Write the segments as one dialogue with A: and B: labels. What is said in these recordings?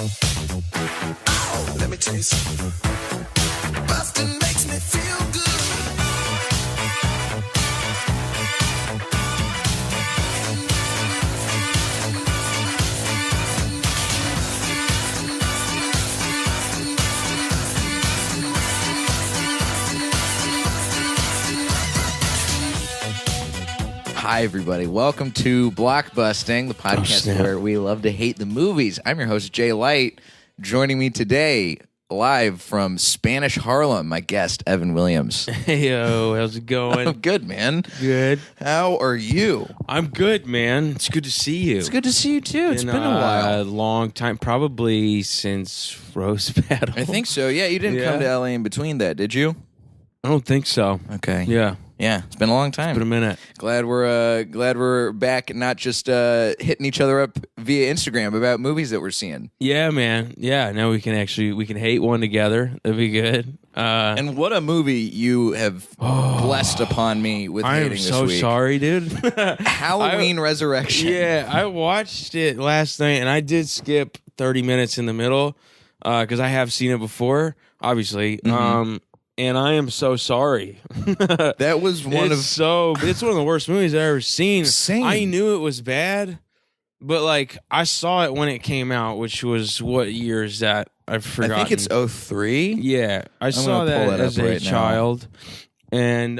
A: Oh, let me tell you something. Busting makes me feel good.
B: Hi, everybody. Welcome to Blockbusting, the podcast where we love to hate the movies. I'm your host, Jay Light. Joining me today, live from Spanish Harlem, my guest, Evan Williams.
C: Hey, yo, how's it going?
B: I'm good, man.
C: Good.
B: How are you?
C: I'm good, man. It's good to see you.
B: It's good to see you, too. It's been a while.
C: A long time, probably since Rose Battle.
B: I think so. Yeah, you didn't come to LA in between that, did you?
C: I don't think so.
B: Okay.
C: Yeah.
B: Yeah, it's been a long time.
C: It's been a minute.
B: Glad we're back, not just hitting each other up via Instagram about movies that we're seeing.
C: Yeah, man. Yeah, now we can hate one together. That'd be good.
B: And what a movie you have blessed upon me with hating this week.
C: I'm so sorry, dude.
B: Halloween Resurrection.
C: Yeah, I watched it last night, and I did skip 30 minutes in the middle because I have seen it before, obviously.
B: Mm-hmm.
C: And I am so sorry.
B: That was
C: it's one of the worst movies I've ever seen.
B: Same.
C: I knew it was bad, but like I saw it when it came out, which was what year is that? I've forgotten.
B: I think it's 2003.
C: Yeah, I saw that as a child. And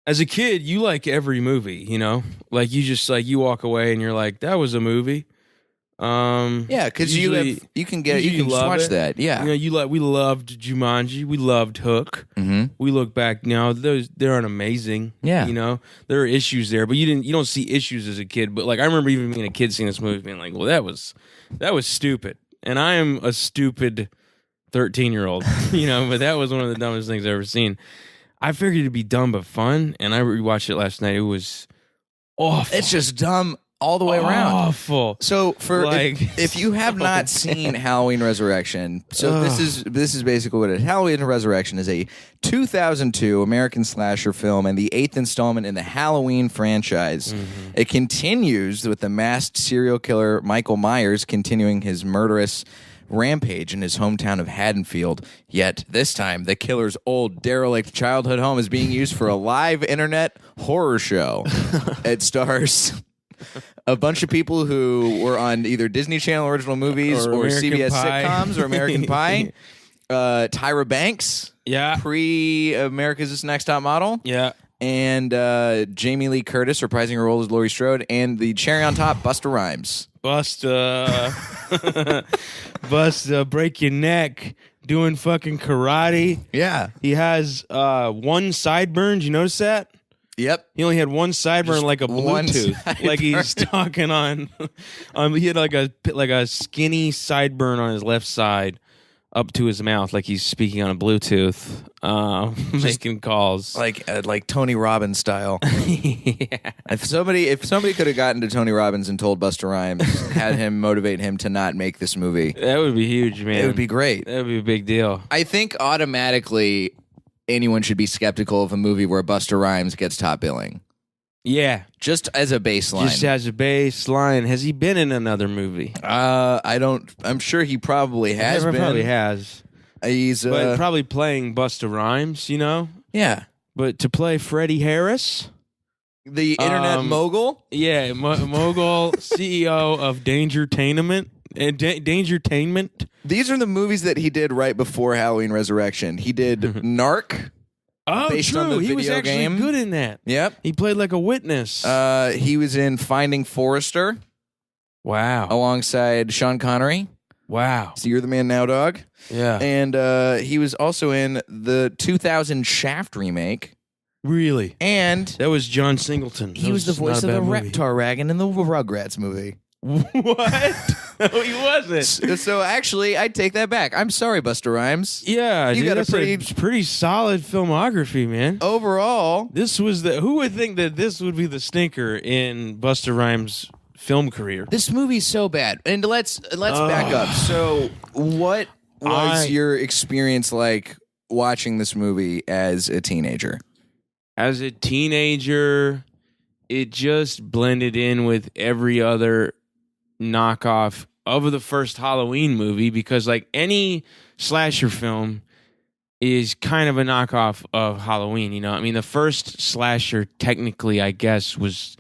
C: as a kid, you like every movie, you know? Like you just like you walk away and you're like, that was a movie.
B: Yeah, because you can watch that. Yeah,
C: you know, we loved Jumanji, we loved Hook.
B: Mm-hmm.
C: We look back now; they're amazing.
B: Yeah,
C: you know, there are issues there, but you don't see issues as a kid. But like I remember even being a kid seeing this movie, being like, "Well, that was stupid," and I am a stupid 13-year-old, you know. But that was one of the dumbest things I've ever seen. I figured it'd be dumb but fun, and I rewatched it last night. It was awful.
B: It's just dumb all the way around.
C: Awful.
B: So if you have not seen Halloween Resurrection, so this is basically what it is. Halloween Resurrection is a 2002 American slasher film and the 8th installment in the Halloween franchise. Mm-hmm. It continues with the masked serial killer Michael Myers continuing his murderous rampage in his hometown of Haddonfield. Yet this time, the killer's old derelict childhood home is being used for a live internet horror show. It stars a bunch of people who were on either Disney Channel original movies or CBS sitcoms or American Pie. Tyra Banks, pre-America's Next Top Model, and Jamie Lee Curtis reprising her role as Laurie Strode, and the cherry on top, Busta Rhymes.
C: Busta, break your neck doing fucking karate.
B: Yeah,
C: he has one sideburn. Did you notice that?
B: Yep.
C: He only had one sideburn,
B: just
C: like a Bluetooth, like he's talking on. He had like a skinny sideburn on his left side, up to his mouth, like he's speaking on a Bluetooth, making calls,
B: like Tony Robbins style.
C: Yeah.
B: If somebody could have gotten to Tony Robbins and told Busta Rhymes, had him motivate him to not make this movie,
C: that would be huge, man.
B: It would be great.
C: That would be a big deal.
B: I think automatically anyone should be skeptical of a movie where Busta Rhymes gets top billing.
C: Yeah.
B: Just as a baseline.
C: Just as a baseline. Has he been in another movie?
B: I'm sure he probably has been.
C: Probably has.
B: He's
C: but probably playing Busta Rhymes, you know?
B: Yeah.
C: But to play Freddie Harris?
B: The internet mogul?
C: Yeah, mogul, CEO of Dangertainment. Dangertainment.
B: These are the movies that he did right before Halloween Resurrection. He did Narc.
C: Oh,
B: based
C: true.
B: on the
C: he was
B: video
C: actually
B: game.
C: good in that.
B: Yep.
C: He played like a witness.
B: He was in Finding Forrester.
C: Wow.
B: Alongside Sean Connery.
C: Wow.
B: So You're the Man Now, Dog.
C: Yeah.
B: And he was also in the 2000 Shaft remake.
C: Really?
B: And
C: that was John Singleton.
B: He was the voice of the Reptar Wagon in the Rugrats movie.
C: What? No, he wasn't.
B: So actually, I take that back. I'm sorry, Busta Rhymes.
C: Yeah,
B: you got a
C: pretty solid filmography, man.
B: Overall,
C: this was who would think that this would be the stinker in Busta Rhymes' film career?
B: This movie's so bad. And let's back up. So, what was your experience like watching this movie as a teenager?
C: As a teenager, it just blended in with every other knockoff of the first Halloween movie because like any slasher film is kind of a knockoff of Halloween. You know, I mean, the first slasher technically, I guess, was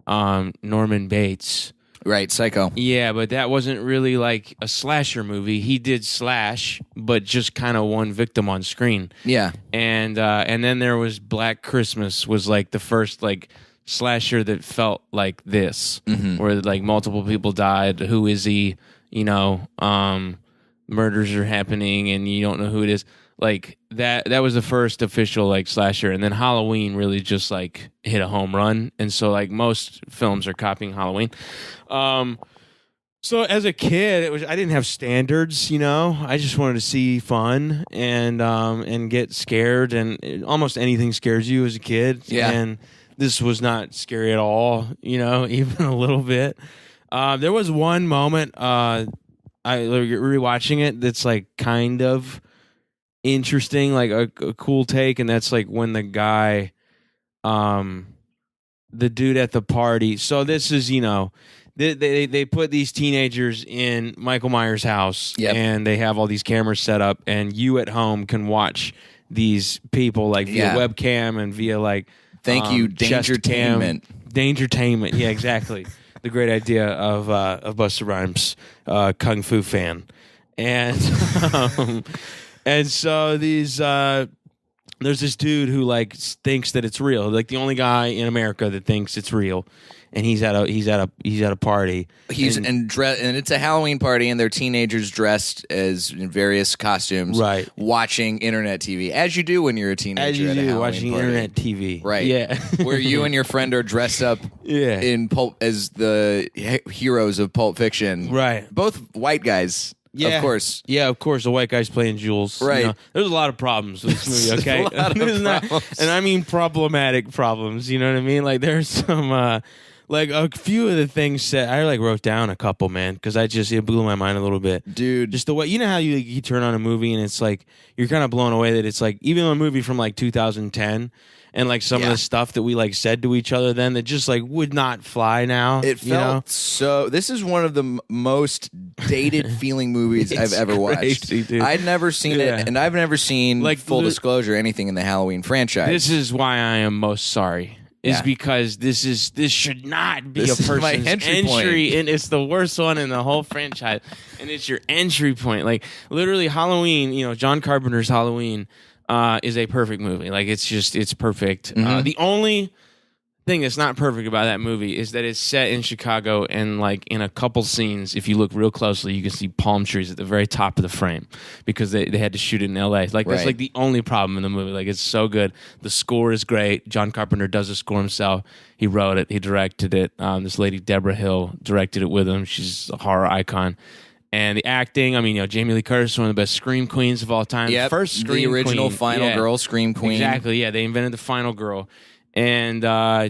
C: Norman Bates.
B: Right, Psycho.
C: Yeah, but that wasn't really like a slasher movie. He did slash, but just kind of one victim on screen.
B: Yeah.
C: And then there was Black Christmas was like the first like slasher that felt like this, where like multiple people died. Who is he? You know, murders are happening and you don't know who it is. Like that was the first official like slasher, and then Halloween really just like hit a home run, and so like most films are copying Halloween. So as a kid, I didn't have standards, you know. I just wanted to see fun and get scared, and almost anything scares you as a kid.
B: Yeah.
C: And this was not scary at all, you know, even a little bit. There was one moment I rewatching it that's like kind of interesting, like a cool take, and that's like when the guy, the dude at the party. So this is, you know, they put these teenagers in Michael Myers' house, and they have all these cameras set up, and you at home can watch these people like via webcam and via like
B: Dangertainment.
C: Dangertainment, yeah, exactly. The great idea of Busta Rhymes, kung fu fan, and. And so these, there's this dude who like thinks that it's real, like the only guy in America that thinks it's real, and he's at a party.
B: And it's a Halloween party, and they're teenagers dressed as in various costumes,
C: right?
B: Watching internet TV, as you do when you're a teenager.
C: As you
B: at a
C: do,
B: Halloween
C: watching
B: party.
C: internet TV,
B: right?
C: Yeah,
B: where you and your friend are dressed up, in as the heroes of Pulp Fiction,
C: right?
B: Both white guys.
C: Yeah,
B: of course.
C: Yeah, of course. The white guy's playing Jules.
B: Right.
C: You know, there's a lot of problems with this movie. Okay, and I mean problematic problems. You know what I mean? Like there's some, like a few of the things said. I like wrote down a couple, man, because it blew my mind a little bit,
B: dude.
C: Just the way how you turn on a movie and it's like you're kind of blown away that it's like even a movie from like 2010. And like some of the stuff that we like said to each other then that just like would not fly now.
B: It felt so. This is one of the most dated feeling movies I've ever watched.
C: Dude.
B: I'd never seen it, and I've never seen
C: like
B: full disclosure anything in the Halloween franchise.
C: This is why I am most sorry. Is because this should not be a person's entry point. And it's the worst one in the whole franchise, and it's your entry point. Like literally, Halloween. You know, John Carpenter's Halloween. Is a perfect movie. Like it's perfect. The only thing that's not perfect about that movie is that it's set in Chicago, and like in a couple scenes, if you look real closely, you can see palm trees at the very top of the frame because they had to shoot it in LA. Like that's like the only problem in the movie. Like it's so good. The score is great. John Carpenter does the score himself. He wrote it. He directed it. This lady Deborah Hill directed it with him. She's a horror icon. And the acting, I mean, you know, Jamie Lee Curtis, one of the best scream queens of all time.
B: Yep,
C: First scream
B: the original
C: queen.
B: final girl scream queen.
C: Exactly, yeah. They invented the final girl. And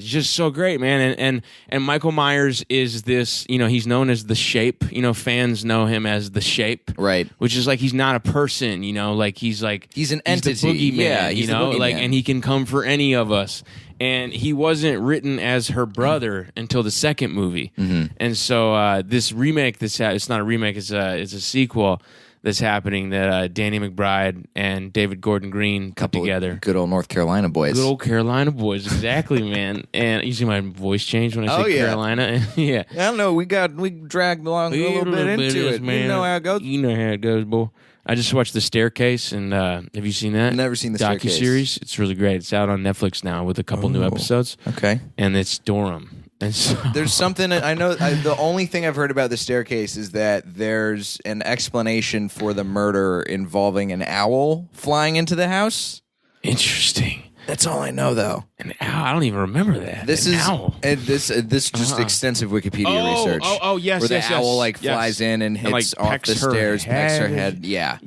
C: just so great, man. And Michael Myers is this, you know, he's known as the Shape. You know, fans know him as the Shape.
B: Right.
C: Which is like he's not a person, you know, like he's an entity. The boogeyman,
B: yeah,
C: you know, like, and he can come for any of us. And he wasn't written as her brother until the second movie. And so this remake it's not a remake, it's a sequel that's happening that Danny McBride and David Gordon Green put together.
B: Good old North Carolina boys.
C: Good old Carolina boys, exactly, man. And you see my voice change when I say Carolina? Yeah.
B: I don't know. We dragged along a little bit into it.
C: Man.
B: You know how it goes.
C: You know how it goes, boy. I just watched The Staircase, and have you seen that?
B: Never seen The Staircase.
C: Docuseries. It's really great. It's out on Netflix now with a couple new episodes.
B: Okay.
C: And it's Durham. And so
B: there's something I know. The only thing I've heard about The Staircase is that there's an explanation for the murder involving an owl flying into the house.
C: Interesting.
B: That's all I know, though.
C: An owl? I don't even remember that.
B: This
C: an
B: is
C: owl.
B: This just extensive Wikipedia research.
C: Oh, yes,
B: where the
C: yes,
B: owl
C: yes,
B: like
C: yes.
B: flies in and hits
C: like,
B: off the stairs, pecks her head. Yeah,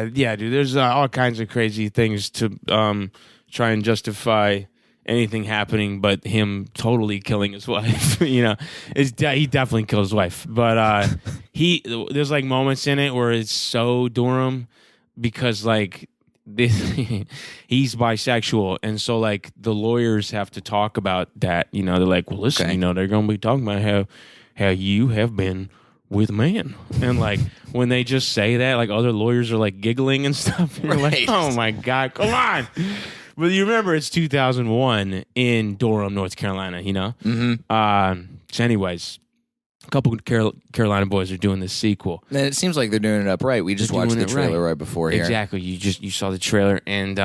C: dude. There's all kinds of crazy things to try and justify anything happening, but him totally killing his wife. You know, he definitely killed his wife. But there's like moments in it where it's so Durham because like. He's bisexual, and so like the lawyers have to talk about that. You know, they're like, well, listen, you know, they're going to be talking about how you have been with man. And like when they just say that, like other lawyers are like giggling and stuff. And you're like, oh my God, come on. But you remember it's 2001 in Durham, North Carolina, you know? So anyways, a couple of Carolina boys are doing this sequel.
B: And it seems like they're doing it up right. We just watched the trailer right before here.
C: Exactly. You saw the trailer, and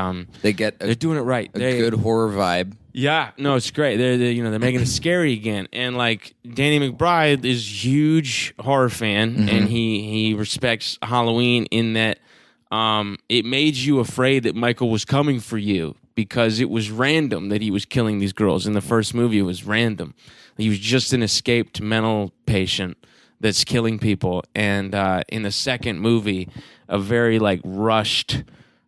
B: they're
C: doing it right.
B: A good horror vibe.
C: Yeah, no, it's great. They're making it scary again, and like Danny McBride is a huge horror fan, and he respects Halloween in that it made you afraid that Michael was coming for you because it was random that he was killing these girls. In the first movie, it was random. He was just an escaped mental patient that's killing people. And in the second movie, a very like rushed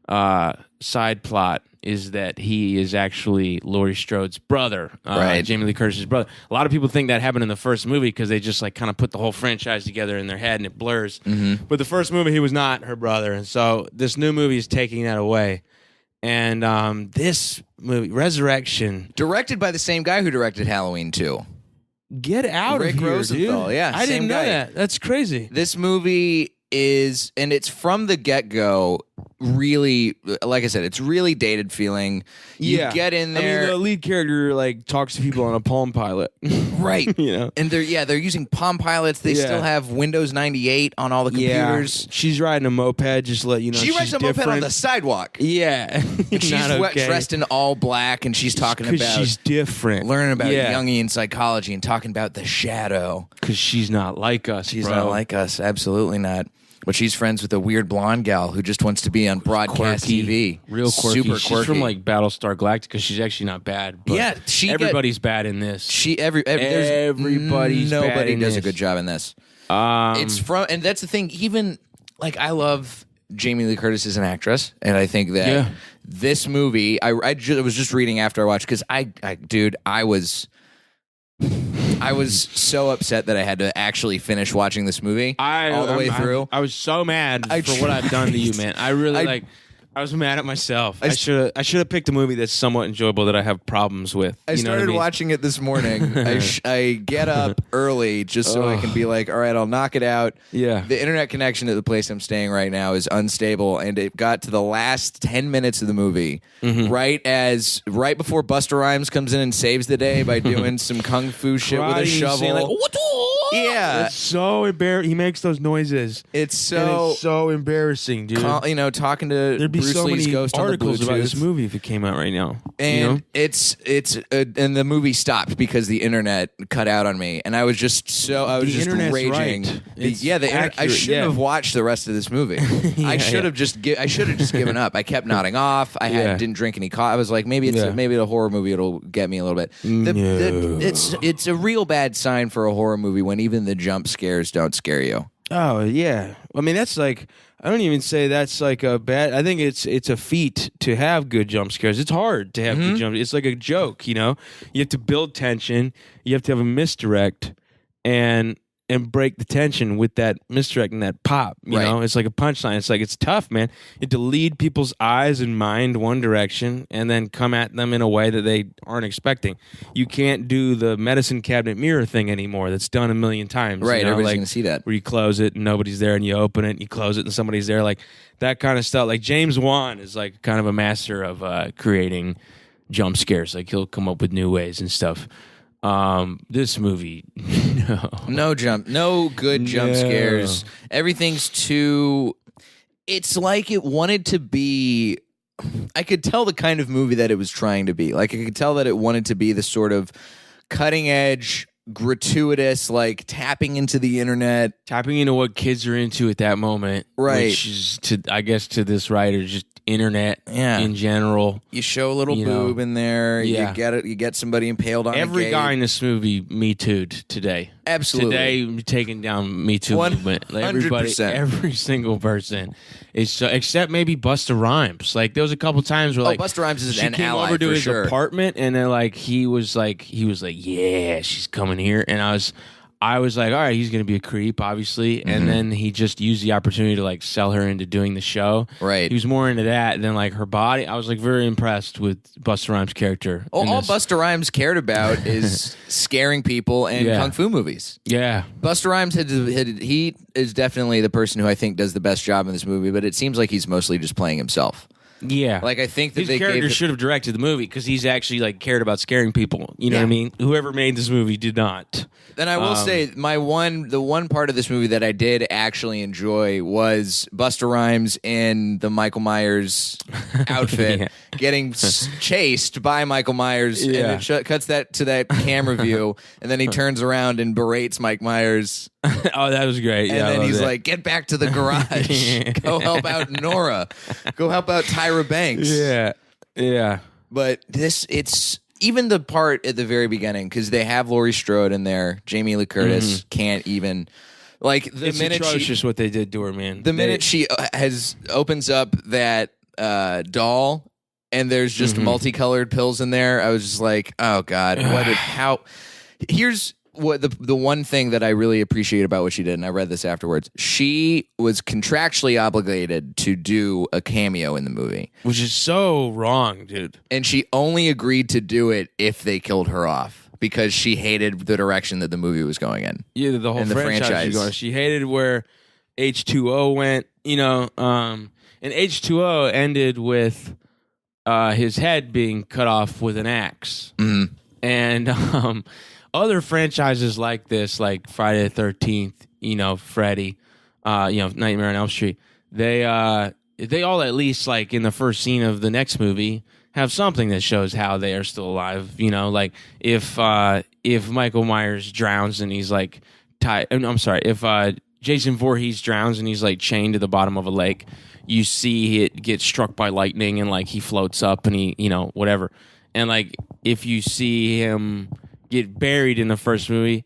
C: side plot is that he is actually Laurie Strode's brother, Jamie Lee Curtis's brother. A lot of people think that happened in the first movie because they just like kind of put the whole franchise together in their head and it blurs. But the first movie, he was not her brother. And so this new movie is taking that away. And this movie, Resurrection,
B: directed by the same guy who directed Halloween 2.
C: Get out
B: Rick
C: of here,
B: Rosenthal,
C: dude.
B: yeah.
C: I didn't know
B: guy.
C: that. That's crazy.
B: This movie is, and it's from the get-go, really, like I said, it's really dated feeling. You get in there.
C: I mean, the lead character like talks to people on a Palm Pilot.
B: Right.
C: You know?
B: And they're using Palm Pilots. They still have Windows 98 on all the computers.
C: She's riding a moped, just to let you know.
B: She rides a moped on the sidewalk.
C: Yeah.
B: And she's dressed in all black, and she's talking about
C: she's different.
B: learning about Jungian psychology and talking about the shadow.
C: Because she's not like us.
B: She's
C: bro.
B: not like us. Absolutely not. But she's friends with a weird blonde gal who just wants to be on broadcast TV.
C: Real quirky.
B: Super quirky.
C: She's from like Battlestar Galactica. She's actually not bad. But
B: yeah,
C: everybody's bad in this.
B: Everybody's
C: bad
B: nobody
C: in
B: does
C: this.
B: a good job in this. It's from, and that's the thing. Even like I love Jamie Lee Curtis as an actress, and I think that this movie, I was just reading after I watched because I was so upset that I had to actually finish watching this movie all the way through.
C: I was so mad for what I've done to you, man. I really I was mad at myself. I should have picked a movie that's somewhat enjoyable that I have problems with.
B: I started watching it this morning. I get up early just so I can be like, all right, I'll knock it out.
C: Yeah.
B: The internet connection at the place I'm staying right now is unstable, and it got to the last 10 minutes of the movie, right before Busta Rhymes comes in and saves the day by doing some kung fu shit with a shovel.
C: Like,
B: yeah,
C: it's so embarrassing. He makes those noises.
B: It's so
C: embarrassing, dude.
B: Talking to
C: There'd be
B: Bruce
C: so
B: Lee's
C: many
B: ghost
C: articles
B: on the
C: about this
B: Bluetooth.
C: movie if it came out right now.
B: And and the movie stopped because the internet cut out on me, and I was just
C: internet's
B: raging.
C: right.
B: I shouldn't have watched the rest of this movie. I should have just given up. I kept nodding off. I didn't drink any coffee. I was like, maybe a horror movie. It'll get me a little bit. It's a real bad sign for a horror movie when even the jump scares don't scare you.
C: Oh yeah, I mean that's like I don't even say that's like a bad. I think it's a feat to have good jump scares. It's hard to have good jump. It's like a joke, you know. You have to build tension. You have to have a misdirect and break the tension with that misdirect and that pop. You know, it's like a punchline. It's like it's tough, man. You have to lead people's eyes and mind one direction and then come at them in a way that they aren't expecting. You can't do the medicine cabinet mirror thing anymore. That's done a million times.
B: Right,
C: you know?
B: everybody's gonna see that.
C: Where you close it and nobody's there, and you open it and you close it and somebody's there. Like that kind of stuff. Like James Wan is like kind of a master of creating jump scares. Like he'll come up with new ways and stuff. This movie,
B: no good jump scares. Everything's too. It's like it wanted to be. I could tell the kind of movie that it was trying to be. Like I could tell that it wanted to be the sort of cutting edge, gratuitous, like tapping into the internet,
C: tapping into what kids are into at that moment,
B: right?
C: Which is to this writer just internet in general.
B: You show a little boob in there.
C: Yeah.
B: You get somebody impaled on
C: every
B: a gate.
C: guy in this movie Me Too'd today.
B: Absolutely.
C: Today taking down Me Too movement. Like everybody, every single person is so, except maybe Busta Rhymes. Like there was a couple times where like
B: Busta Rhymes is
C: she
B: an
C: came
B: ally
C: over to
B: for
C: his
B: sure.
C: apartment and then like he was like yeah, she's coming here, and I was like, all right, he's going to be a creep, obviously. And then he just used the opportunity to like sell her into doing the show.
B: Right.
C: He was more into that than like her body. I was like very impressed with Busta Rhymes' character.
B: All
C: this.
B: Busta Rhymes cared about is scaring people and kung fu movies.
C: Yeah.
B: Busta Rhymes he is definitely the person who I think does the best job in this movie, but it seems like he's mostly just playing himself.
C: Yeah.
B: Like, I think that
C: his character should have directed the movie because he's actually like cared about scaring people. You know what I mean? Whoever made this movie did not.
B: Then I will say the one part of this movie that I did actually enjoy was Busta Rhymes in the Michael Myers outfit getting chased by Michael Myers, and it cuts that to that camera view, and then he turns around and berates Mike Myers.
C: Oh, that was great.
B: And then he's like, "Get back to the garage. Go help out Nora. Go help out Tyra Banks."
C: Yeah.
B: But it's even the part at the very beginning, because they have Laurie Strode in there. Jamie Lee Curtis can't even, like,
C: It's atrocious what they did to her, man.
B: The minute she opens up that doll and there's just multicolored pills in there, I was just like, oh God, here's what the one thing that I really appreciate about what she did, and I read this afterwards. She was contractually obligated to do a cameo in the movie,
C: which is so wrong, dude.
B: and she only agreed to do it if they killed her off because she hated the direction that the movie was going in.
C: Yeah, the whole
B: And the franchise.
C: was going. She hated where H2O went, and H2O ended with his head being cut off with an axe. And other franchises like this, like Friday the 13th, Freddy, Nightmare on Elm Street, they all at least, like, in the first scene of the next movie have something that shows how they are still alive. Like if Michael Myers drowns and he's like tied, if Jason Voorhees drowns and he's like chained to the bottom of a lake, you see it get struck by lightning and like he floats up and he, whatever. And like if you see him get buried in the first movie,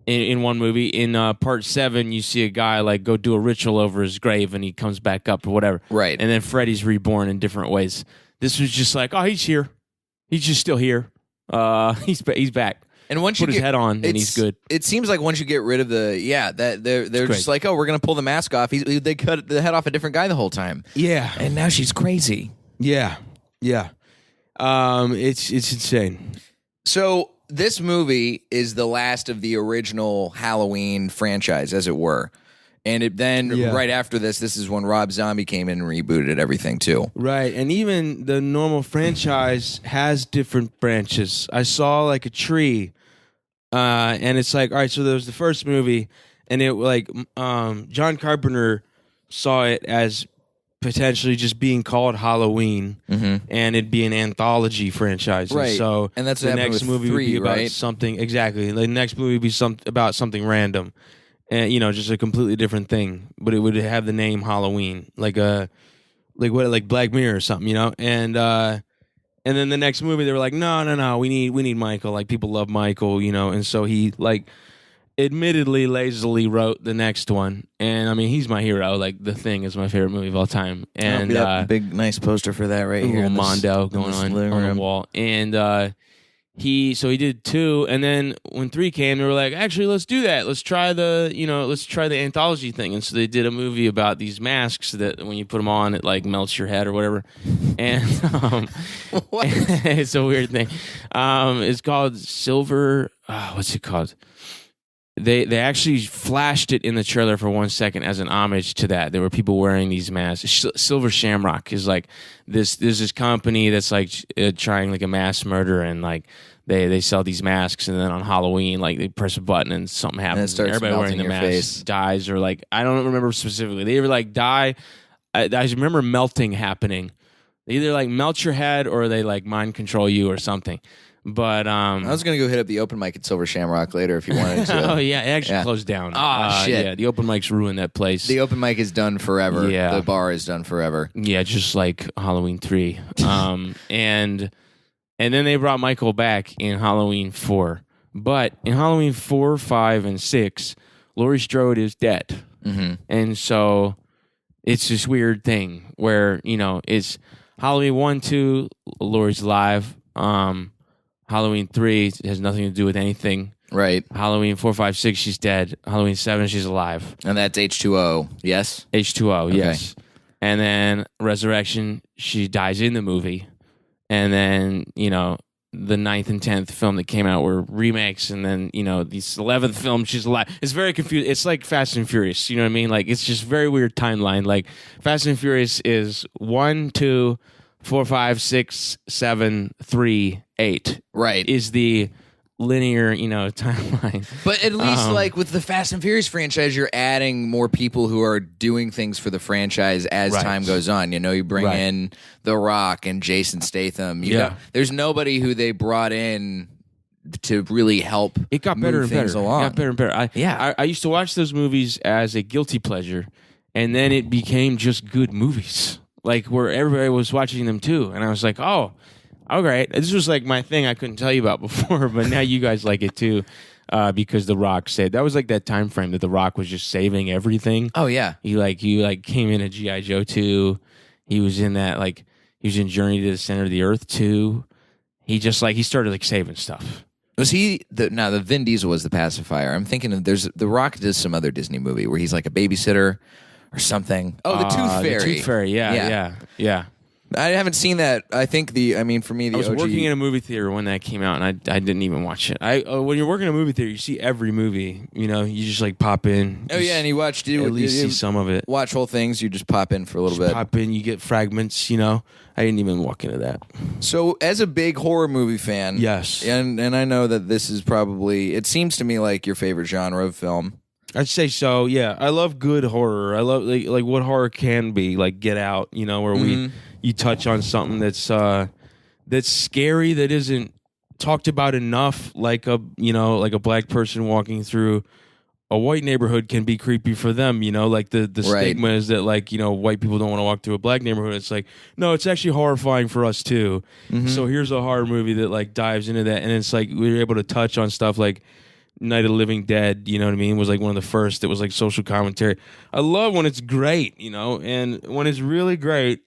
C: in one movie, in part 7, you see a guy like go do a ritual over his grave and he comes back up or whatever.
B: Right.
C: And then Freddy's reborn in different ways. This was just like, oh, he's here. He's just still here. He's back.
B: And once
C: Put
B: you
C: his head on, and he's good.
B: It seems like once you get rid of that they're just like, oh, we're gonna pull the mask off. They cut the head off a different guy the whole time.
C: Yeah.
B: And now she's crazy.
C: Yeah. It's insane.
B: So this movie is the last of the original Halloween franchise, as it were. And right after this is when Rob Zombie came in and rebooted everything too.
C: Right, and even the normal franchise has different branches. I saw like a tree, and it's like, all right, so there was the first movie, and it like John Carpenter saw it as potentially just being called Halloween, and it'd be an anthology franchise.
B: Right. And that's
C: the
B: what happened
C: next
B: with
C: movie
B: 3,
C: would be about
B: right?
C: something exactly. The next movie would be about something random, and just a completely different thing. But it would have the name Halloween, like Black Mirror or something, And then the next movie they were like, no, we need Michael. Like people love Michael, And so he like admittedly lazily wrote the next one, and I mean he's my hero. Like The Thing is my favorite movie of all time, and
B: big nice poster for that right here.
C: Little Mondo going on the wall, and he did 2, and then when 3 came, they were like, actually, let's do that. Let's try the anthology thing, and so they did a movie about these masks that when you put them on, it like melts your head or whatever, and
B: What?
C: it's a weird thing. It's called Silver. What's it called? They actually flashed it in the trailer for 1 second as an homage to that. There were people wearing these masks. Silver Shamrock is like this. There's this company that's like trying like a mass murder, and like they sell these masks, and then on Halloween, like they press a button and something happens.
B: And it starts
C: everybody wearing the
B: melting your
C: mask
B: face.
C: dies, or like I don't remember specifically. They either like die. I remember melting happening. They either like melt your head or they like mind control you or something. But
B: I was gonna go hit up the open mic at Silver Shamrock later if you wanted to.
C: Oh yeah, it actually closed down.
B: Shit.
C: Yeah, the open mics ruined that place.
B: The open mic is done forever.
C: Yeah.
B: The bar is done forever.
C: Yeah, just like Halloween 3. And then they brought Michael back in Halloween 4. But in Halloween 4, 5, and 6, Laurie Strode is dead. And so it's this weird thing where, it's Halloween 1, 2, Laurie's alive. Halloween 3 has nothing to do with anything.
B: Right.
C: Halloween 4, 5, 6, she's dead. Halloween 7, she's alive.
B: And that's H2O. Yes.
C: H2O, yes. And then Resurrection, she dies in the movie. And then, you know, the 9th and 10th film that came out were remakes, and then, you know, the 11th film, she's alive. It's very confusing. It's like Fast and Furious, you know what I mean? Like, it's just very weird timeline. Like, Fast and Furious is 1, 2, 4, 5, 6, 7, 3, 8.
B: Right.
C: Is the linear, you know, timeline.
B: But at least, like, with the Fast and Furious franchise, you're adding more people who are doing things for the franchise as time goes on. You know, you bring in The Rock and Jason Statham. There's nobody who they brought in to really help.
C: It got better and better.
B: Along.
C: It got better and better. I used to watch those movies as a guilty pleasure, and then it became just good movies, like where everybody was watching them too, and I was like, oh. Oh, great. This was like my thing I couldn't tell you about before, but now you guys like it too, because The Rock said that was like that time frame that The Rock was just saving everything.
B: Oh yeah,
C: he came in at G.I. Joe 2. He was in that, like, he was in Journey to the Center of the Earth 2. He just he started like saving stuff.
B: Was he the Vin Diesel was the pacifier? I'm thinking of The Rock does some other Disney movie where he's like a babysitter or something. Oh, the Tooth Fairy.
C: The Tooth Fairy. Yeah.
B: I haven't seen that. I think for me, the
C: I was
B: OG...
C: working in a movie theater when that came out, and I didn't even watch it. When you're working in a movie theater, you see every movie. You know, you just like pop in.
B: Oh yeah, and you watch.
C: At least see some of it.
B: Watch whole things. You just pop in for a little bit.
C: Pop in, you get fragments. You know, I didn't even walk into that.
B: So, as a big horror movie fan,
C: yes,
B: and I know that this is probably. It seems to me like your favorite genre of film.
C: I'd say so. Yeah, I love good horror. I love like what horror can be. Like Get Out. You know, where you touch on something that's scary, that isn't talked about enough, like a black person walking through a white neighborhood can be creepy for them, you know, like the stigma is that, like, you know, white people don't want to walk through a black neighborhood. It's like, no, it's actually horrifying for us too. So here's a horror movie that like dives into that, and it's like we were able to touch on stuff like Night of the Living Dead, you know what I mean, was like one of the first that was like social commentary. I love when it's great, you know, and when it's really great,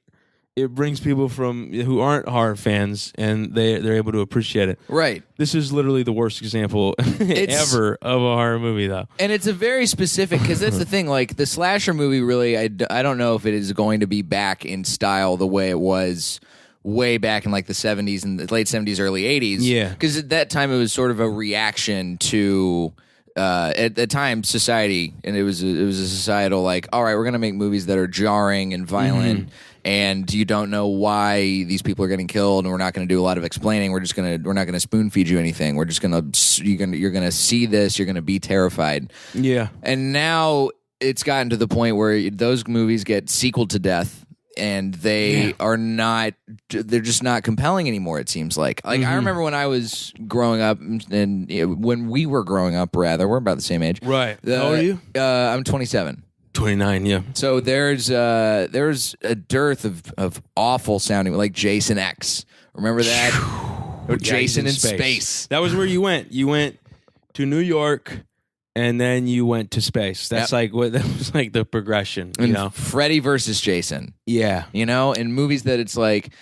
C: it brings people who aren't horror fans, and they're able to appreciate it.
B: Right.
C: This is literally the worst example ever of a horror movie, though.
B: And it's a very specific, because that's the thing. Like the slasher movie, really, I don't know if it is going to be back in style the way it was way back in like the 70s and the late 70s, early 80s.
C: Yeah.
B: Because at that time, it was sort of a reaction to. At the time, society, and it was a societal, like, all right, we're gonna make movies that are jarring and violent, and you don't know why these people are getting killed, and we're not gonna do a lot of explaining. We're not gonna spoon feed you anything. We're just you're gonna see this. You're gonna be terrified.
C: Yeah.
B: And now it's gotten to the point where those movies get sequeled to death. And they're just not compelling anymore, it seems like. I remember when I was growing up, and when we were growing up, rather, we're about the same age.
C: Right. How old are you?
B: I'm 27.
C: 29, yeah.
B: So there's a dearth of awful sounding, like Jason X. Remember that? Or Jason in space.
C: That was where you went. You went to New York, and then you went to space. That's that was like the progression, you know.
B: Freddy versus Jason.
C: Yeah.
B: You know, in movies that it's like,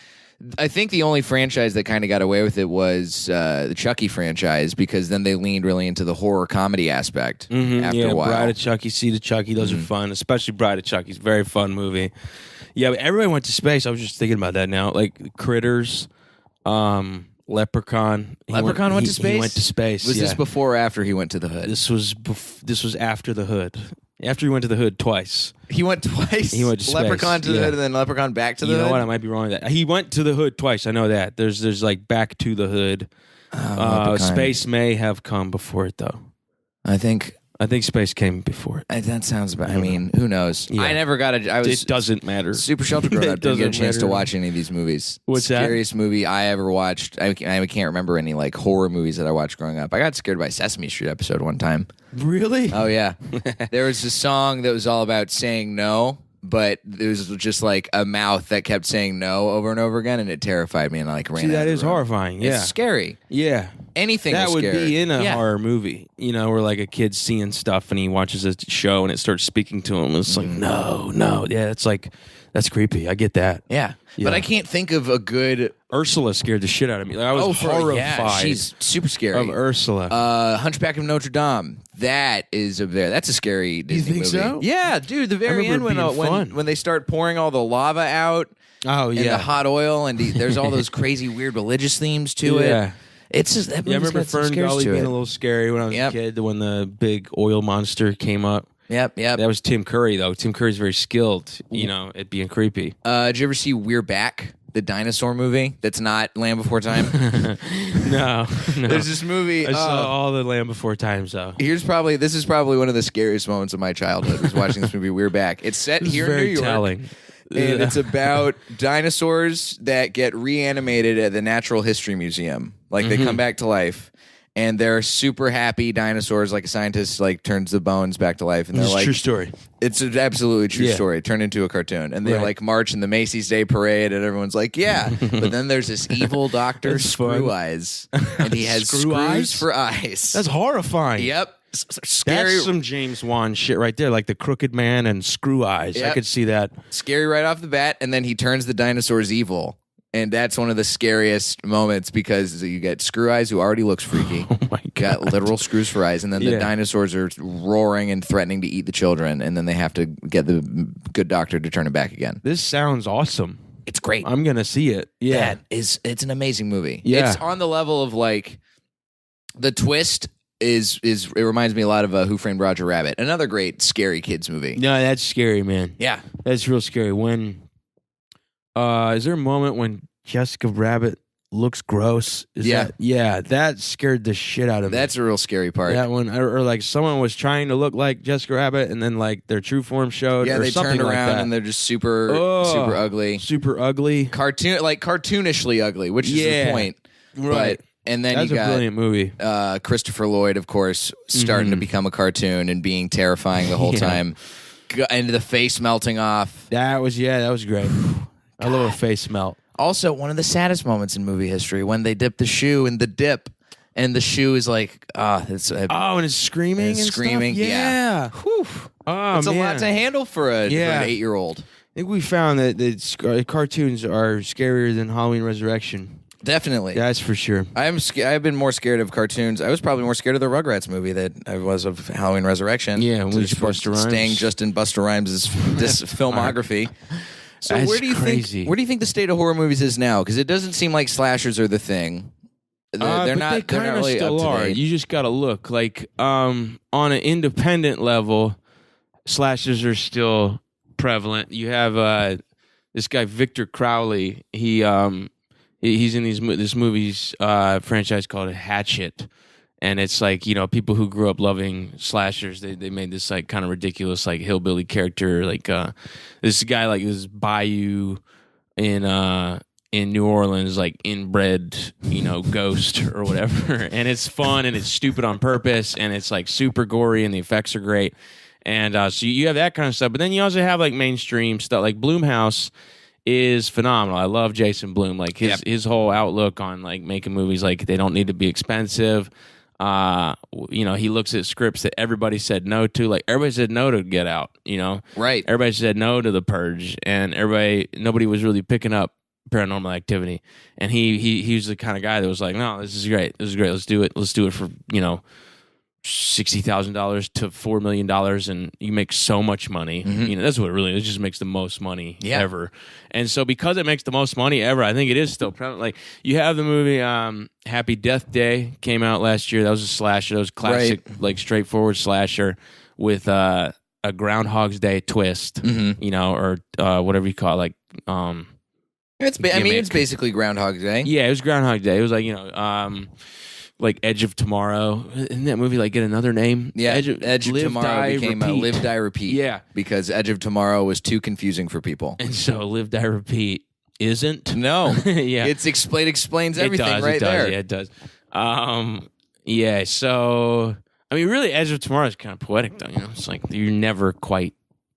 B: I think the only franchise that kind of got away with it was the Chucky franchise, because then they leaned really into the horror comedy aspect after a while.
C: Bride of Chucky, Seed of Chucky, those are fun, especially Bride of Chucky. It's a very fun movie. Yeah, but everybody went to space. I was just thinking about that now. Like Critters, Leprechaun.
B: Leprechaun went to space?
C: He went to space.
B: Was this before or after he went to the hood?
C: This was after the hood. After he went to the hood twice.
B: He went twice?
C: He went to space.
B: Leprechaun to the hood and then Leprechaun back to the hood?
C: You know what? I might be wrong with that. He went to the hood twice. I know that. There's like back to the hood. Space may have come before it, though.
B: I think
C: space came before it.
B: That sounds bad. I mean, who knows? Yeah. I never got
C: it doesn't matter.
B: Super shelter growing up. Didn't get a chance to watch any of these movies.
C: What's that?
B: Scariest movie I ever watched. I can't remember any like horror movies that I watched growing up. I got scared by Sesame Street episode one time.
C: Really?
B: Oh yeah. There was a song that was all about saying no, but it was just like a mouth that kept saying no over and over again, and it terrified me, and I like ran.
C: See, that is horrifying. Yeah,
B: it's scary.
C: Yeah.
B: Anything
C: that
B: will
C: would
B: scare.
C: be in a
B: Yeah.
C: horror movie, where like a kid's seeing stuff and he watches a show and it starts speaking to him. It's like, no, yeah, it's like that's creepy. I get that.
B: Yeah.
C: Yeah.
B: But I can't think of a good.
C: Ursula scared the shit out of me. Like, I was horrified.
B: Yeah, she's super scary.
C: of Ursula.
B: Hunchback of Notre Dame. That is that's a scary Disney
C: think
B: movie.
C: so?
B: Yeah, dude. The very end
C: remember it being fun.
B: when they start pouring all the lava out
C: Oh
B: and the hot oil, and there's all those crazy weird religious themes to
C: Yeah.
B: it. It's just that.
C: Yeah, I
B: movie's
C: remember
B: got some
C: Fern
B: scares
C: Gully
B: to
C: being
B: it.
C: a little scary when I was
B: Yep.
C: a kid. When the big oil monster came up.
B: Yep.
C: That was Tim Curry, though. Tim Curry's very skilled, at being creepy.
B: Did you ever see We're Back, the dinosaur movie? That's not Land Before Time.
C: No.
B: There's this movie.
C: I saw all the Land Before Times, though.
B: This is probably one of the scariest moments of my childhood was watching this movie We're Back. It's set
C: It's
B: here in New
C: very
B: York.
C: telling.
B: And it's about dinosaurs that get reanimated at the Natural History Museum. Like they come back to life. And they're super happy dinosaurs. Like a scientist like turns the bones back to life, and they're
C: It's a
B: like,
C: true story.
B: it's an absolutely true
C: Yeah.
B: story turned into a cartoon. And they
C: Right.
B: like march in the Macy's Day Parade, and everyone's like, yeah. But then there's this evil doctor,
C: That's
B: Screw
C: fun.
B: Eyes, and he has
C: Screw
B: screws
C: eyes?
B: for eyes.
C: That's horrifying.
B: Yep. Scary.
C: That's some James Wan shit right there, like the Crooked Man and Screw Eyes. I
B: Yep.
C: could see that.
B: Scary right off the bat, and then he turns the dinosaurs evil. And that's one of the scariest moments because you get Screw Eyes, who already looks freaky.
C: Oh my
B: Got
C: god!
B: literal screws for eyes, and then the
C: Yeah.
B: dinosaurs are roaring and threatening to eat the children, and then they have to get the good doctor to turn it back again.
C: This sounds awesome.
B: It's great.
C: I'm gonna see it. Yeah.
B: It's an amazing movie.
C: Yeah.
B: It's on the level of like the twist is it reminds me a lot of Who Framed Roger Rabbit, another great scary kids movie.
C: No, that's scary, man.
B: Yeah.
C: That's real scary. When is there a moment when Jessica Rabbit looks gross? That scared the shit out of me.
B: That's a real scary part.
C: That one, or like someone was trying to look like Jessica Rabbit, and then like their true form showed.
B: Yeah,
C: or
B: they
C: something
B: turned
C: like
B: around
C: that.
B: and they're just super ugly.
C: Super ugly.
B: Cartoonishly ugly, which is
C: Yeah.
B: the point.
C: Right.
B: But, and then
C: That's
B: you
C: a
B: got
C: brilliant movie.
B: Christopher Lloyd, of course, starting to become a cartoon and being terrifying the whole
C: Yeah.
B: time. And the face melting off.
C: That was great. I love a face melt.
B: Also, one of the saddest moments in movie history when they dip the shoe in the dip, and the shoe is like, it's
C: Oh, and it's screaming and
B: screaming.
C: stuff? Yeah.
B: Whew.
C: Oh,
B: It's a
C: man.
B: lot to handle for an
C: Yeah.
B: 8-year-old.
C: I think we found that cartoons are scarier than Halloween Resurrection.
B: Definitely.
C: That's for sure.
B: I've been more scared of cartoons. I was probably more scared of the Rugrats movie that I was of Halloween Resurrection.
C: Yeah, when we
B: Just
C: Busta Rhymes.
B: staying just in Busta Rhymes' this filmography. So
C: That's
B: where do you
C: crazy.
B: think the state of horror movies is now? Because it doesn't seem like slashers are the thing. They're
C: But
B: not.
C: They
B: They're
C: kind
B: not
C: of
B: really
C: still
B: up to
C: are.
B: date.
C: You just got to look like on an independent level, slashers are still prevalent. You have this guy Victor Crowley. He's in this movie's franchise called Hatchet, and it's like people who grew up loving slashers. They made this like kind of ridiculous like hillbilly character, like this guy like this bayou in New Orleans, like inbred, ghost or whatever. And it's fun and it's stupid on purpose and it's like super gory and the effects are great. And so you have that kind of stuff. But then you also have like mainstream stuff. Like Blumhouse is phenomenal. I love Jason Blum. Like his whole outlook on like making movies, like they don't need to be expensive. He looks at scripts that everybody said no to. Like everybody said no to Get Out,
B: Right.
C: Everybody said no to The Purge, and nobody was really picking up Paranormal Activity. And he was the kind of guy that was like, no, this is great. Let's do it. Let's do it for $60,000 to $4 million, and you make so much money. That's what it really is. It just makes the most money ever. And so because it makes the most money ever, I think it is still prevalent. Like you have the movie Happy Death Day came out last year. That was a slasher. That was classic, like straightforward slasher with a Groundhog's Day twist, or whatever you call it, like
B: it's basically Groundhog Day.
C: yeah, it was Groundhog Day. It was like like Edge of Tomorrow. Didn't that movie like get another name?
B: Yeah, Edge of
C: Live,
B: Tomorrow
C: Die,
B: became
C: Repeat.
B: Live, Die, Repeat.
C: Yeah.
B: Because Edge of Tomorrow was too confusing for people.
C: And so Live, Die, Repeat isn't.
B: No.
C: Yeah.
B: It explains everything
C: it does,
B: right
C: it does,
B: there.
C: Yeah, it does. Yeah, so I mean really Edge of Tomorrow is kind of poetic though, It's like you're never quite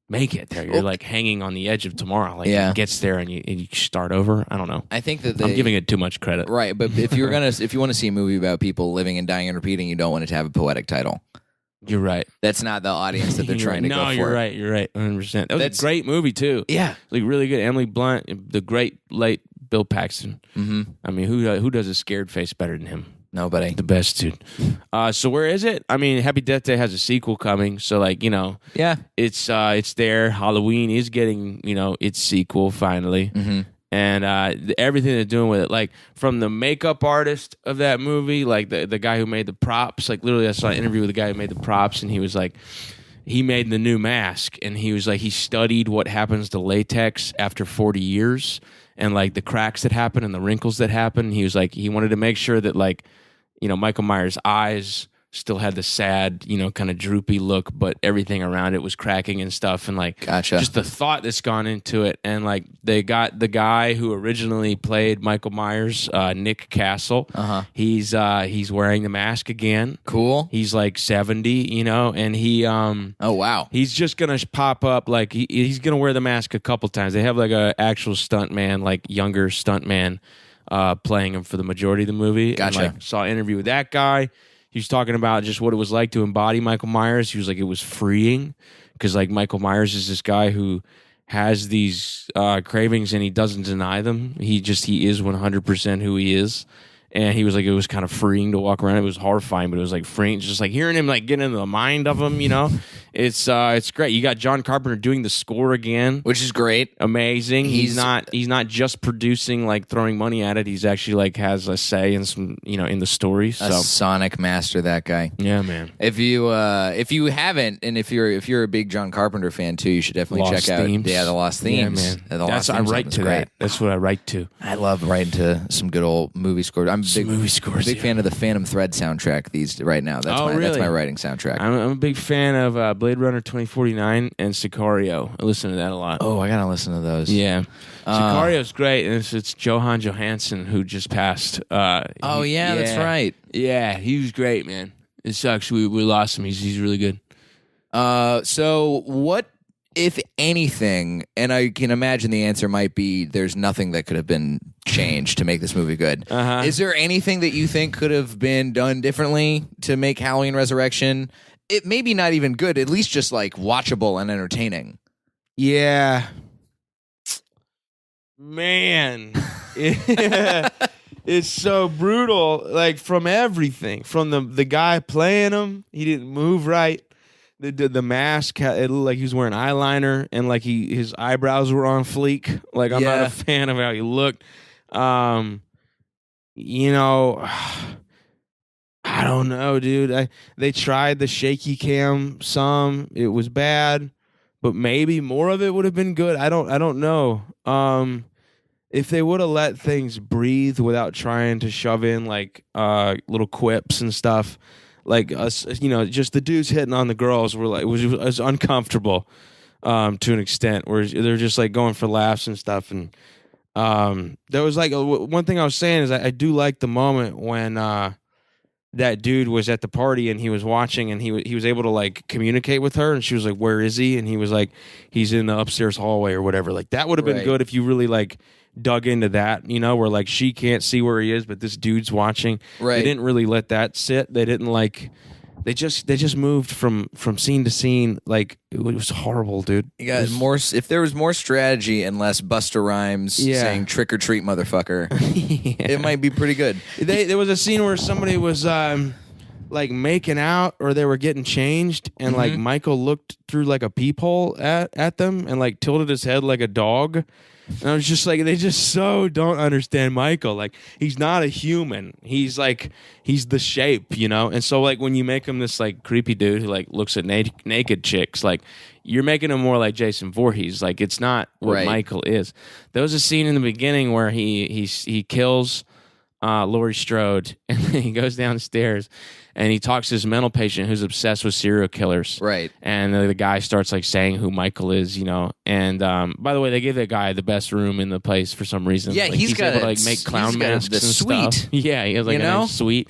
C: make it there. You're like hanging on the edge of tomorrow. Like
B: Yeah.
C: it gets there and you start over. I don't know.
B: I think that
C: I'm giving it too much credit.
B: right, but if you want to see a movie about people living and dying and repeating, you don't want it to have a poetic title.
C: You're right.
B: That's not the audience that they're trying to go for.
C: No, you're right. You're right. 100%. That was a great movie too.
B: Yeah,
C: Like really good. Emily Blunt, the great late Bill Paxton.
B: mm-hmm.
C: I mean, who does a scared face better than him?
B: Nobody.
C: The best dude. So where is it? I mean, Happy Death Day has a sequel coming. So like,
B: Yeah.
C: it's there. Halloween is getting, its sequel finally.
B: Mm-hmm.
C: And everything they're doing with it, like from the makeup artist of that movie, like the guy who made the props, like literally I saw an interview with the guy who made the props, and he was like, he made the new mask, and he was like, he studied what happens to latex after 40 years, and like the cracks that happen and the wrinkles that happen. He was like, he wanted to make sure that like, Michael Myers' eyes still had the sad, kind of droopy look, but everything around it was cracking and stuff. And like,
B: Gotcha.
C: just the thought that's gone into it. And like, they got the guy who originally played Michael Myers, Nick Castle.
B: Uh-huh.
C: He's wearing the mask again.
B: Cool.
C: He's like 70, and he,
B: Oh wow.
C: he's just gonna pop up, like he's gonna wear the mask a couple times. They have like a actual stuntman, like younger stuntman, playing him for the majority of the movie.
B: Gotcha.
C: And, like, saw an interview with that guy. He was talking about just what it was like to embody Michael Myers. He was like, it was freeing because like Michael Myers is this guy who has these cravings and he doesn't deny them. He is 100% who he is. And he was like, it was kind of freeing to walk around. It was horrifying, but it was like freeing. Just like hearing him like get into the mind of him, It's great. You got John Carpenter doing the score again,
B: Which is great.
C: amazing. He's not just producing, like throwing money at it. He's actually like has a say in some, in the story.
B: A
C: So
B: sonic master, that guy.
C: yeah, man.
B: If you haven't, and if you're a big John Carpenter fan too, you should definitely
C: Lost
B: check out
C: Themes.
B: the Lost Themes.
C: Yeah, man.
B: The Lost
C: That's I
B: Themes
C: write
B: album's
C: to
B: great.
C: that. That's what I write to.
B: I love writing to some good old movie scores. I'm a big
C: movie scores,
B: big
C: yeah.
B: fan of the Phantom Thread soundtrack right now. That's
C: Oh,
B: that's
C: really?
B: my writing soundtrack.
C: I'm a big fan of Blade Runner 2049 and Sicario. I listen to that a lot.
B: Oh, I gotta listen to those.
C: Yeah. Sicario's great, and it's Johan Johansson who just passed.
B: Oh yeah, that's right.
C: Yeah, he was great, man. It sucks. We lost him. He's really good.
B: So what, if anything, and I can imagine the answer might be there's nothing that could have been changed to make this movie good.
C: Uh-huh.
B: Is there anything that you think could have been done differently to make Halloween Resurrection, it maybe not even good, at least just like watchable and entertaining?
C: Yeah. Man. It's so brutal, like from everything. From the guy playing him, he didn't move right. The mask, it looked like he was wearing eyeliner, and like his eyebrows were on fleek. Like I'm not a fan of how he looked. I don't know, dude. They tried the shaky cam some. It was bad, but maybe more of it would have been good. I don't know. If they would have let things breathe without trying to shove in like little quips and stuff, like us, just the dudes hitting on the girls were like it was uncomfortable to an extent where they're just like going for laughs and stuff. And there was like one thing I was saying is I do like the moment when that dude was at the party and he was watching and he was able to like communicate with her, and she was like, "Where is he?" And he was like, "He's in the upstairs hallway or whatever." Like that would have been
B: Right.
C: good if you really like dug into that, where like she can't see where he is, but this dude's watching.
B: Right.
C: They didn't really let that sit. They didn't like. They just moved from scene to scene. Like it was horrible, dude.
B: You got more. If there was more strategy and less Busta Rhymes saying "trick or treat, motherfucker," it might be pretty good.
C: There was a scene where somebody was like making out, or they were getting changed, and like Michael looked through like a peephole at them and like tilted his head like a dog. And I was just like, they just so don't understand Michael. Like, he's not a human. He's the shape, And so, like, when you make him this, like, creepy dude who, like, looks at naked chicks, like, you're making him more like Jason Voorhees. Like, it's not what
B: Right.
C: Michael is. There was a scene in the beginning where he kills Laurie Strode, and then he goes downstairs and he talks to his mental patient who's obsessed with serial killers.
B: Right.
C: And the guy starts like saying who Michael is, And by the way, they gave that guy the best room in the place for some reason.
B: Yeah,
C: like,
B: he's got
C: able to like make clown masks
B: the
C: and
B: suite.
C: stuff. Yeah, he has like
B: You
C: a
B: know?
C: nice suite.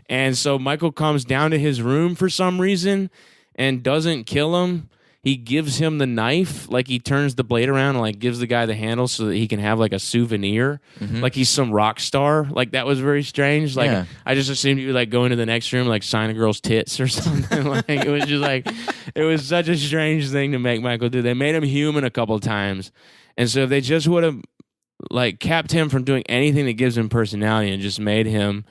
C: And so Michael comes down to his room for some reason and doesn't kill him. he gives him the knife, like he turns the blade around and like gives the guy the handle so that he can have like a souvenir, like he's some rock star. Like that was very strange. Like I just assumed he would like go into the next room, like sign a girl's tits or something. Like it was just like it was such a strange thing to make Michael do. They made him human a couple of times, and so if they just would have like kept him from doing anything that gives him personality and just made him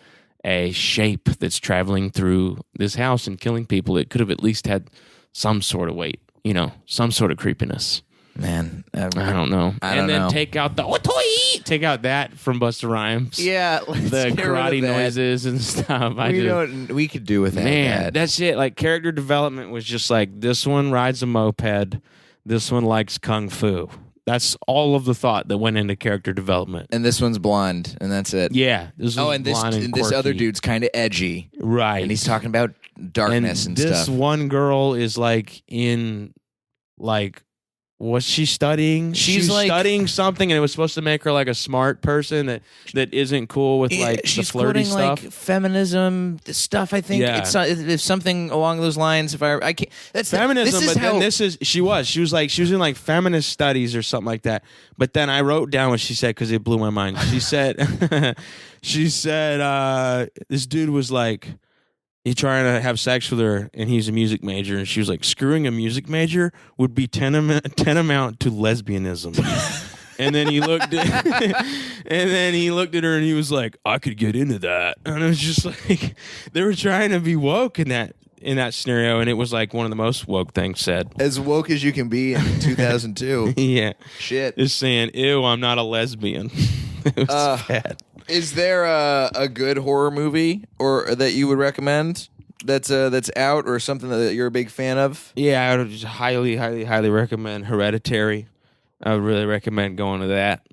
C: a shape that's traveling through this house and killing people, it could have at least had some sort of weight. You know, some sort of creepiness.
B: Man,
C: I don't know.
B: And
C: then take out take out that from Busta Rhymes.
B: Yeah,
C: the karate noises and stuff.
B: We could do with that.
C: Man, that's it. Like character development was just like this one rides a moped, this one likes kung fu. That's all of the thought that went into character development.
B: And this one's blonde, and that's it.
C: Yeah. This
B: other dude's kind of edgy,
C: right?
B: And he's talking about darkness and stuff.
C: This one girl is like in, like, what's she studying? She's like, studying something, and it was supposed to make her like a smart person that isn't cool with like the flirty stuff.
B: Like feminism stuff. I think it's something along those lines. If I can't, that's
C: feminism. She was in like feminist studies or something like that. But then I wrote down what she said because it blew my mind. She said, this dude was like, he trying to have sex with her, and he's a music major, and she was like, screwing a music major would be tantamount to lesbianism. And then he looked at her, and he was like, I could get into that. And it was just like they were trying to be woke in that scenario, and it was like one of the most woke things said.
B: As woke as you can be in 2002.
C: Yeah,
B: shit.
C: Just saying, ew, I'm not a lesbian. It was bad.
B: Is there a good horror movie or that you would recommend that's out or something that you're a big fan of?
C: Yeah, I would just highly, highly, highly recommend Hereditary. I would really recommend going to that.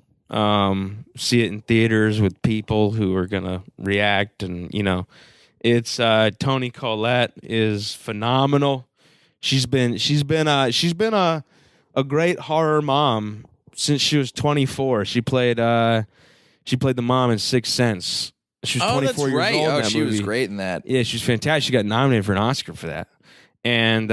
C: See it in theaters with people who are gonna react, and you know, it's Toni Collette is phenomenal. She's been a great horror mom since she was 24. She played the mom in Sixth Sense. She was 24 years old in that
B: she
C: movie.
B: was great in that.
C: Yeah, she was fantastic. She got nominated for an Oscar for that. And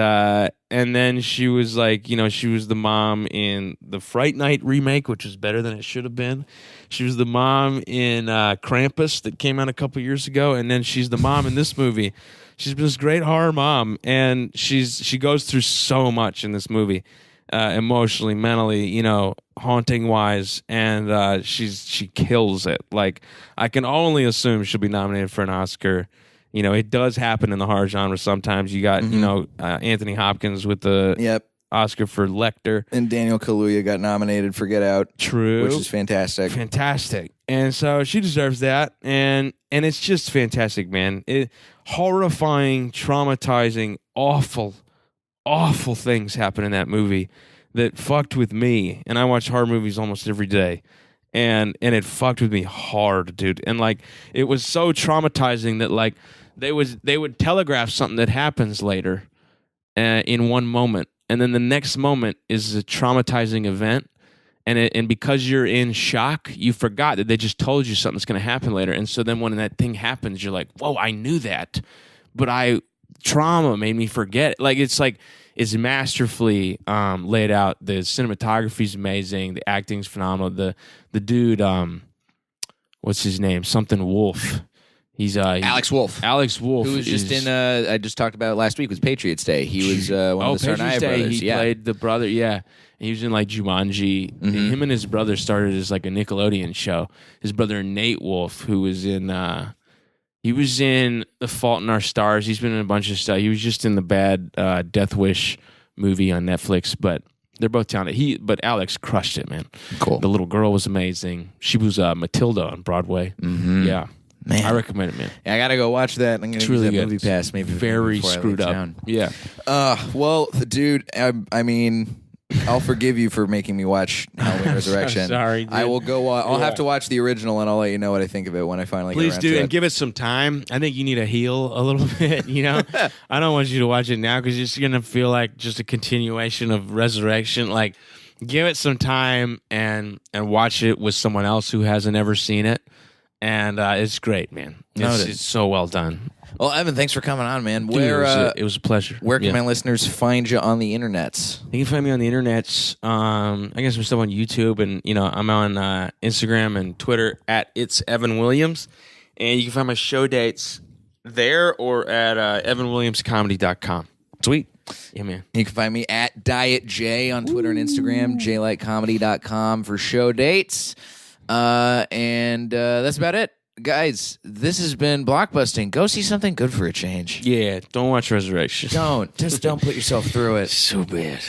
C: then she was like, you know, she was the mom in the Fright Night remake, which is better than it should have been. She was the mom in Krampus that came out a couple years ago, and then she's the mom in this movie. She's been this great horror mom, and she goes through so much in this movie. Emotionally, mentally, you know, haunting wise, and she kills it. Like, I can only assume she'll be nominated for an Oscar. You know, it does happen in the horror genre sometimes. You got, you know, Anthony Hopkins with the Oscar for Lecter.
B: And Daniel Kaluuya got nominated for Get Out.
C: True.
B: Which is fantastic.
C: Fantastic. And so she deserves that. And it's just fantastic, man. Horrifying, traumatizing, awful things happen in that movie that fucked with me. And I watch horror movies almost every day. And it fucked with me hard, dude. And like, it was so traumatizing that like they would telegraph something that happens later in one moment, and then the next moment is a traumatizing event, and because you're in shock, you forgot that they just told you something's going to happen later. And so then when that thing happens, you're like, whoa, I knew that, but trauma made me forget. Like, it's masterfully laid out. The cinematography's amazing. The acting's phenomenal. The dude, what's his name? Something Wolf. He's
B: Alex Wolff.
C: Alex Wolff,
B: who was just in. I just talked about it last week. Was Patriots Day. He was one of the Sarnaya brothers.
C: He played the brother. Yeah, and he was in like Jumanji. Him and his brother started as like a Nickelodeon show. His brother Nate Wolff, who was in. He was in The Fault in Our Stars. He's been in a bunch of stuff. He was just in the bad Death Wish movie on Netflix. But they're both talented. But Alex crushed it, man.
B: Cool.
C: The little girl was amazing. She was Matilda on Broadway. Yeah.
B: Man,
C: I recommend it, man.
B: Yeah, I gotta go watch that. I'm gonna use
C: really
B: that
C: good.
B: Movie Pass. Maybe
C: very screwed up.
B: Town.
C: Yeah.
B: Well, dude, I mean, I'll forgive you for making me watch Halloween Resurrection.
C: Sorry, dude.
B: I will go. I'll have to watch the original, and I'll let you know what I think of it when I finally.
C: Please
B: get around
C: do,
B: to
C: and
B: it.
C: give it some time. I think you need to heal a little bit. You know, I don't want you to watch it now because it's gonna feel like just a continuation of Resurrection. Like, give it some time and watch it with someone else who hasn't ever seen it. and it's great, man.
B: Noted.
C: It's so well done.
B: Well, Evan, thanks for coming on, man.
C: Dude, it was a pleasure.
B: Where can my listeners find you on the internets?
C: You can find me on the internets. I guess I'm still on YouTube, and I'm on Instagram and Twitter at It's Evan Williams, and you can find my show dates there or at evanwilliamscomedy.com.
B: Sweet.
C: Yeah, man.
B: You can find me at Diet J on Twitter and Instagram, jlightcomedy.com for show dates. And that's about it. Guys, this has been Blockbusting. Go see something good for a change.
C: Yeah, don't watch Resurrection.
B: Don't. Just don't put yourself through it.
C: So bad.